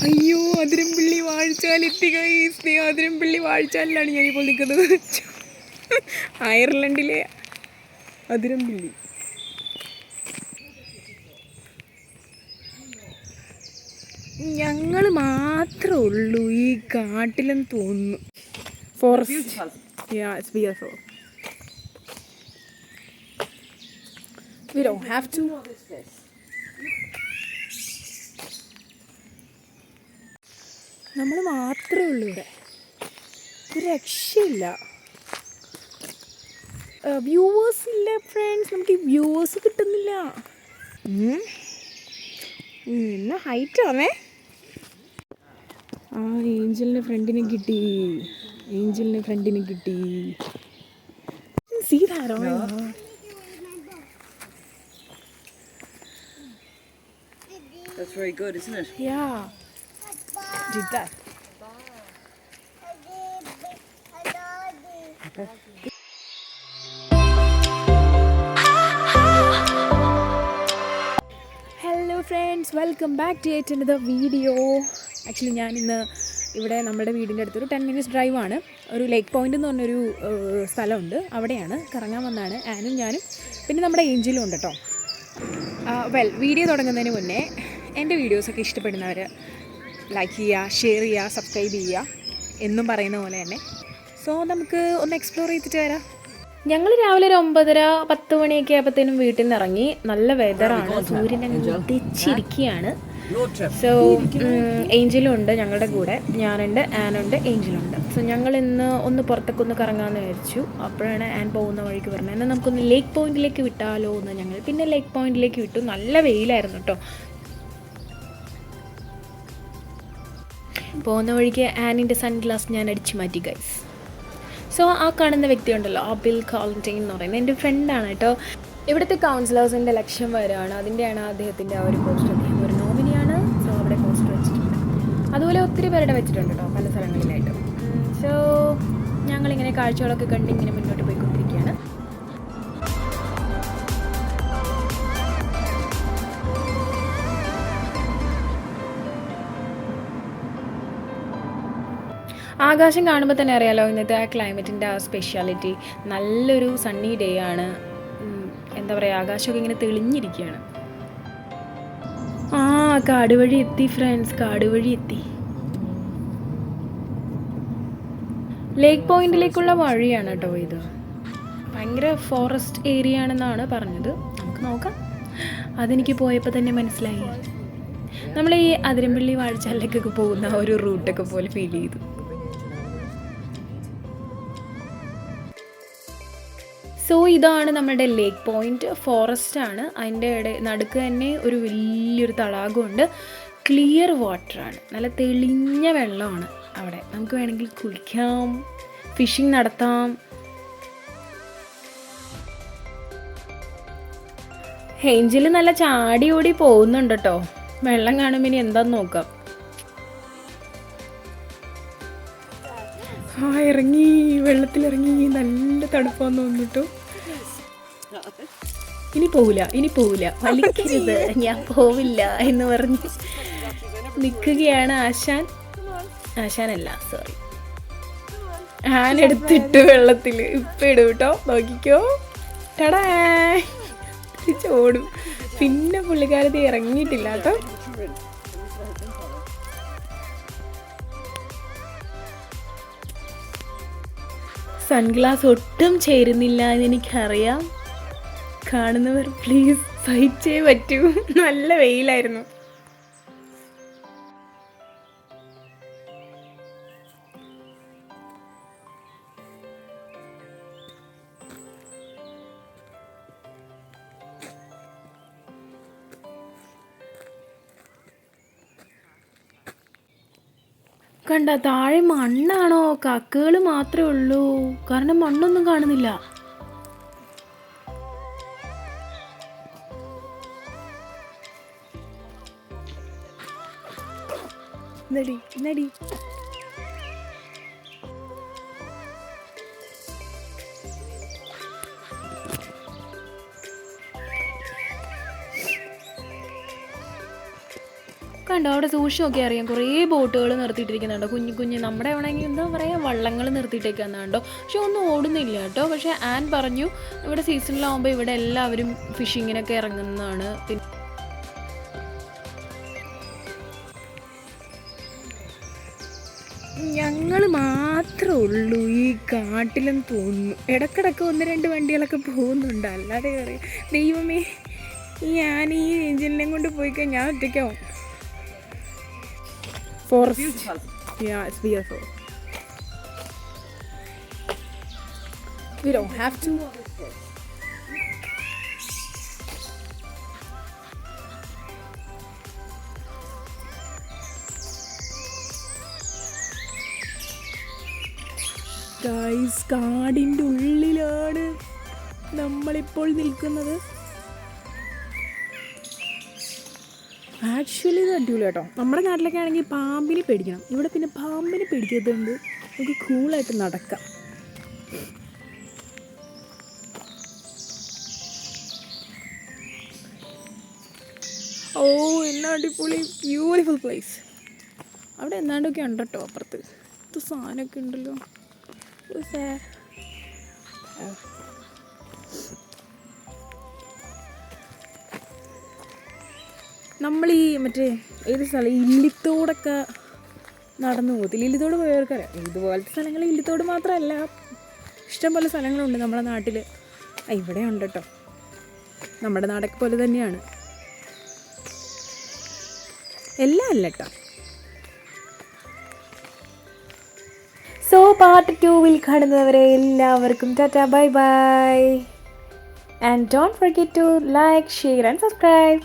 അയ്യോ, അതിരംപിള്ളി വാഴച്ചാലെത്തി ഗൈസ്. അതിരംപിള്ളി വാഴച്ചാലിലാണ് ഞാനിപ്പോൾ നിൽക്കുന്നത്. അയർലൻഡിലെ അതിരംപിള്ളി. ഞങ്ങൾ മാത്രമേ ഉള്ളൂ ഈ കാട്ടിലെന്ന് തോന്നുന്നു. Forest. Yeah, it's beautiful. We don't have to. നമ്മൾ മാത്രമേ ഉള്ളൂ ഇവിടെ. ഒരു രക്ഷയില്ല. വ്യൂവേഴ്സ് ഇല്ല ഫ്രണ്ട്സ്. നമുക്ക് ഈ വ്യൂവേഴ്സ് കിട്ടുന്നില്ല. ഇന്ന് ഹൈറ്റാണേ. ആ ഏഞ്ചലിന് ഫ്രണ്ടിനെ കിട്ടി. See that? Oh my God. That's very good, isn't it? Yeah. Did that. Hello friends, welcome back to yet another video. Actually ഞാൻ ഇന്ന് ഇവിടെ നമ്മുടെ വീടിൻ്റെ അടുത്തൊരു 10 minutes ഡ്രൈവാണ്. ഒരു ലേക്ക് പോയിൻ്റ് എന്ന് പറഞ്ഞൊരു സ്ഥലമുണ്ട്. അവിടെയാണ് കറങ്ങാൻ വന്നതാണ് ആനും ഞാനും, പിന്നെ നമ്മുടെ ഏഞ്ചലും ഉണ്ട് കേട്ടോ. വീഡിയോ തുടങ്ങുന്നതിന് മുന്നേ എൻ്റെ വീഡിയോസൊക്കെ ഇഷ്ടപ്പെടുന്നവർ ലൈക്ക് ചെയ്യുക, ഷെയർ ചെയ്യുക, സബ്സ്ക്രൈബ് ചെയ്യുക എന്നും പറയുന്ന പോലെ തന്നെ. സോ നമുക്ക് ഒന്ന് എക്സ്പ്ലോർ ചെയ്തിട്ട് വരാം. ഞങ്ങൾ രാവിലെ ഒരു 9:30-10 മണിയൊക്കെ ആയപ്പോഴത്തേനും വീട്ടിൽ നിന്ന് ഇറങ്ങി. നല്ല വെതറാണ്, സൂര്യൻ ഉദിച്ചിരിക്കുകയാണ്. സോ ഏഞ്ചലും ഉണ്ട് ഞങ്ങളുടെ കൂടെ, ഞാനുണ്ട്, ആനുണ്ട്, ഏഞ്ചലുണ്ട്. സോ ഞങ്ങൾ ഇന്ന് ഒന്ന് പുറത്തൊക്കെ ഒന്ന് കറങ്ങാമെന്ന് വിചാരിച്ചു. അപ്പോഴാണ് ആൻ പോകുന്ന വഴിക്ക് പറഞ്ഞത് എന്നാൽ നമുക്കൊന്ന് ലേക്ക് പോയിന്റിലേക്ക് വിട്ടാലോ എന്ന്. ഞങ്ങൾ പിന്നെ ലേക്ക് പോയിന്റിലേക്ക് വിട്ടു. നല്ല വെയിലായിരുന്നു കേട്ടോ. പോകുന്ന വഴിക്ക് ആനിൻ്റെ സൺഗ്ലാസ് ഞാൻ അടിച്ചു മാറ്റി ഗൈസ്. സോ ആ കാണുന്ന വ്യക്തി ഉണ്ടല്ലോ, ബിൽ കോളൻറ്റൈൻ എന്ന് പറയുന്നത് എൻ്റെ ഫ്രണ്ടാണ് കേട്ടോ. ഇവിടുത്തെ കൗൺസിലേഴ്സിൻ്റെ ഇലക്ഷൻ വരികയാണ്, അതിൻ്റെയാണ് അദ്ദേഹത്തിൻ്റെ ആ ഒരു പോസ്റ്റർ. അദ്ദേഹം ഒരു നോമിനിയാണ്. സോ അവിടെ പോസ്റ്റർ വെച്ചിട്ടുണ്ട്. അതുപോലെ ഒത്തിരി പേരുടെ വെച്ചിട്ടുണ്ട് കേട്ടോ, പല സ്ഥലങ്ങളിലായിട്ട്. സോ ഞങ്ങളിങ്ങനെ കാഴ്ചകളൊക്കെ കണ്ട് ഇങ്ങനെ മുന്നോട്ട് പോയിക്കൊണ്ടിരിക്കുകയാണ്. ആകാശം കാണുമ്പോൾ തന്നെ അറിയാലോ ഇന്നത്തെ ആ ക്ലൈമറ്റിൻ്റെ ആ സ്പെഷ്യാലിറ്റി. നല്ലൊരു സണ്ണി ഡേ ആണ്. എന്താ പറയുക, ആകാശമൊക്കെ ഇങ്ങനെ തെളിഞ്ഞിരിക്കുകയാണ്. കാട് വഴി എത്തി ഫ്രണ്ട്സ്, കാട് വഴി എത്തി. ലേക്ക് പോയിന്റിലേക്കുള്ള വഴിയാണ് കേട്ടോ ഇത്. ഭയങ്കര ഫോറസ്റ്റ് ഏരിയ ആണെന്നാണ് പറഞ്ഞത്. നമുക്ക് നോക്കാം. അതെനിക്ക് പോയപ്പോൾ തന്നെ മനസ്സിലായി. നമ്മൾ ഈ അതിരംപിള്ളി വാഴച്ചാലിലേക്കൊക്കെ പോകുന്ന ഒരു റൂട്ടൊക്കെ പോലെ ഫീൽ ചെയ്തു. സോ ഇതാണ് നമ്മുടെ ലേക്ക് പോയിൻറ്റ്. ഫോറസ്റ്റാണ്. അതിൻ്റെ നടുക്ക് തന്നെ ഒരു വലിയൊരു തടാകമുണ്ട്. ക്ലിയർ വാട്ടറാണ്, നല്ല തെളിഞ്ഞ വെള്ളമാണ് അവിടെ. നമുക്ക് വേണമെങ്കിൽ കുളിക്കാം, ഫിഷിംഗ് നടത്താം. ഏഞ്ചൽ നല്ല ചാടി ഓടി പോകുന്നുണ്ട് കേട്ടോ. വെള്ളം കാണുമ്പോൾ ഇനി എന്താന്ന് നോക്കാം. ഇറങ്ങി, വെള്ളത്തിലിറങ്ങി. നല്ല തണുപ്പാന്ന് തോന്നിട്ടു. ഇനി പോവില്ല, വലിക്കരുത്, ഞാൻ പോവില്ല എന്ന് പറഞ്ഞ് നിൽക്കുകയാണ് ആശാനല്ല, സോറി, ആനെടുത്തിട്ട് വെള്ളത്തിൽ. ഇപ്പം ഇടും കേട്ടോ, നോക്കിക്കോ. ടടാ, തിരിച്ചോടും. പിന്നെ പുള്ളിക്കാരത്തി ഇറങ്ങിയിട്ടില്ല കേട്ടോ. സൺഗ്ലാസ് ഒട്ടും ചേരുന്നില്ല എന്ന് എനിക്കറിയാം. കാണുന്നവർ പ്ലീസ് സഹിച്ചേ പറ്റൂ. നല്ല വെയിലായിരുന്നു. കണ്ട, താഴെ മണ്ണാണോ? കക്കകൾ മാത്രമേ ഉള്ളൂ, കാരണം മണ്ണൊന്നും കാണുന്നില്ല. നടി കണ്ടോ അവിടെ സൂക്ഷിച്ച് നോക്കി അറിയാം കുറേ ബോട്ടുകൾ നിർത്തിയിട്ടിരിക്കുന്നുണ്ടോ, കുഞ്ഞു കുഞ്ഞ് നമ്മുടെ ആണെങ്കിൽ എന്താ പറയുക വള്ളങ്ങൾ നിർത്തിയിട്ടേക്കുന്നുണ്ടോ, പക്ഷെ ഒന്നും ഓടുന്നില്ല കേട്ടോ. പക്ഷേ ആൻ പറഞ്ഞു ഇവിടെ സീസണിലാവുമ്പോൾ ഇവിടെ എല്ലാവരും ഫിഷിങ്ങിനൊക്കെ ഇറങ്ങുന്നതാണ്. പിന്നെ ഞങ്ങൾ മാത്രമേ ഉള്ളൂ ഈ കാട്ടിലെന്ന് തോന്നുന്നു. ഇടക്കിടക്ക് 1-2 വണ്ടികളൊക്കെ പോകുന്നുണ്ട്, അല്ലാതെ അറിയാം. ദൈവമേ, ഞാൻ ഈ എഞ്ചിനെ കൊണ്ട് പോയി കഴിഞ്ഞാൽ ഞാൻ ഒറ്റയ്ക്കാവും. Forest, yeah, it's beautiful. We don't have to. Guys, കാടിൻ്റെ ഉള്ളിലാണ് നമ്മളിപ്പോൾ നിൽക്കുന്നത്. ആക്ച്വലി ഇത് അടിപൊളി കേട്ടോ. നമ്മുടെ നാട്ടിലൊക്കെ ആണെങ്കിൽ പാമ്പിനെ പേടിക്കണം, ഇവിടെ പിന്നെ പാമ്പിനെ പേടിക്കാത്തതുകൊണ്ട് നമുക്ക് കൂളായിട്ട് നടക്കാം. ഓ, എന്നാ അടിപൊളി ബ്യൂട്ടിഫുൾ പ്ലേസ്. അവിടെ എന്നാണ്ടൊക്കെ ഉണ്ട് കേട്ടോ അപ്പുറത്ത്. ഇത് സാധനമൊക്കെ ഉണ്ടല്ലോ. നമ്മൾ ഈ മറ്റേ ഏത് സ്ഥലം ഇല്ലിത്തോടൊക്കെ നടന്നു പോകത്തില്ല, ഇല്ലിത്തോട് പോയവർക്കറിയാം. ഇതുപോലത്തെ സ്ഥലങ്ങൾ ഇല്ലിത്തോട് മാത്രമല്ല, ഇഷ്ടംപോലെ സ്ഥലങ്ങളുണ്ട് നമ്മുടെ നാട്ടിൽ. ഇവിടെ ഉണ്ട് കേട്ടോ, നമ്മുടെ നാടൊക്കെ പോലെ തന്നെയാണ്. എല്ലാം അല്ല കേട്ടോ. സോ പാർട്ട് 2 കാണുന്നവരെ എല്ലാവർക്കും tata, bye bye. And don't forget to like, share and subscribe.